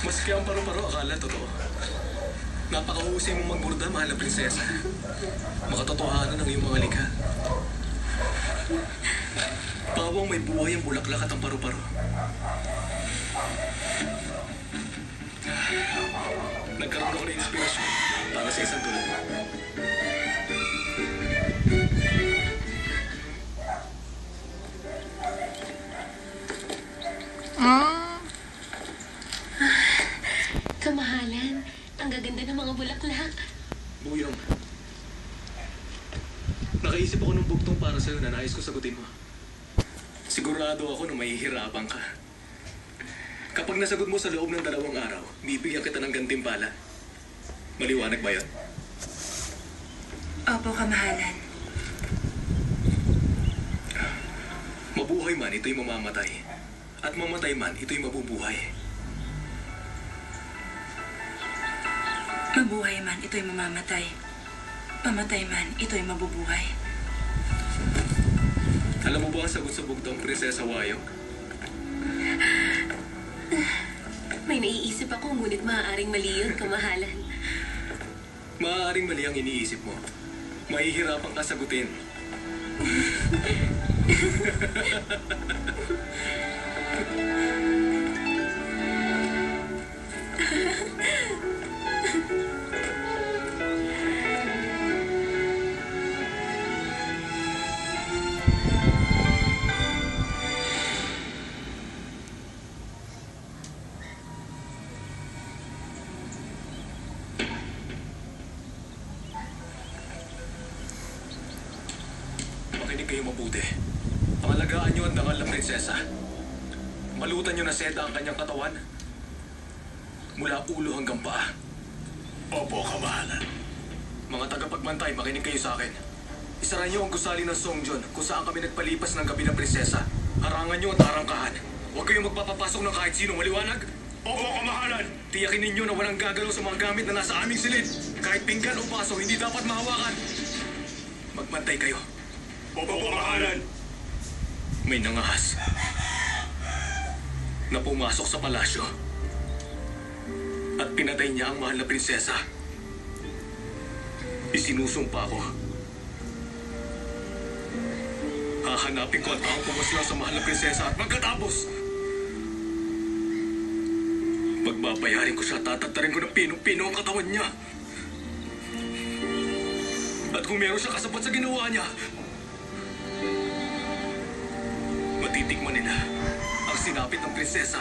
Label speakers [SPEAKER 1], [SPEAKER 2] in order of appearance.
[SPEAKER 1] Maski ang paru-paro, akala totoo. Napakahusay mong magburda, mahal na prinsesa. Makatotohanan ang iyong mga likha. Pawang may buhay ang bulaklak at ang paru-paro. Nagkaroon ako ng inspirasyon para sa isang tulad.
[SPEAKER 2] Kamahalan, ang gaganda ng mga bulaklak.
[SPEAKER 1] Buyong. Nakaisip ako ng bugtong para sa'yo na nais ko sagutin mo. Sigurado ako na mahihirapan ka. Kapag nasagot mo sa loob ng 2 araw, bibigyan kita ng gantimpala. Maliwanag ba yun?
[SPEAKER 3] Opo, kamahalan.
[SPEAKER 1] Mabuhay man, ito'y mamamatay. At mamatay man, ito'y mabubuhay.
[SPEAKER 3] Mabuhay man, ito'y mamamatay. Pamatay man, ito'y mabubuhay.
[SPEAKER 1] Alam mo ba ang sagot sa bugtong, Prinsesa Wayong?
[SPEAKER 2] May naiisip ako, ngunit maaaring mali yun, kamahalan.
[SPEAKER 1] Maaaring mali ang iniisip mo. Mahihirapan ka sagutin. Makinig kayo mabuti. Pangalagaan niyo ang dangal ng prinsesa. Malutan niyo na seda ang kanyang katawan. Mula ulo hanggang paa.
[SPEAKER 4] Opo, kamahalan.
[SPEAKER 1] Mga tagapagbantay, makinig kayo sa akin. Isara niyo ang gusali ng Songjon kung saan kami nagpalipas ng gabi ng prinsesa. Harangan niyo at arangkahan. Huwag kayong magpapapasok ng kahit sino, maliwanag?
[SPEAKER 4] Opo, kamahalan.
[SPEAKER 1] Tiyakin ninyo na walang gagalaw sa mga gamit na nasa aming silid. Kahit pinggan o paso, hindi dapat mahawakan. Magbantay kayo.
[SPEAKER 4] Opo, kamahalan.
[SPEAKER 1] May nangahas na pumasok sa palasyo at pinatay niya ang mahal na prinsesa. Isinusumpa ko. Hahanapin ko ang taong pumaslang sa mahal na prinsesa at pagkatapos, pagbabayarin ko siya at tatatarin ko ng pinong-pino ang katawan niya. At kung meron siya kasabot sa ginawa niya, matitikman nila ang sinapit ng prinsesa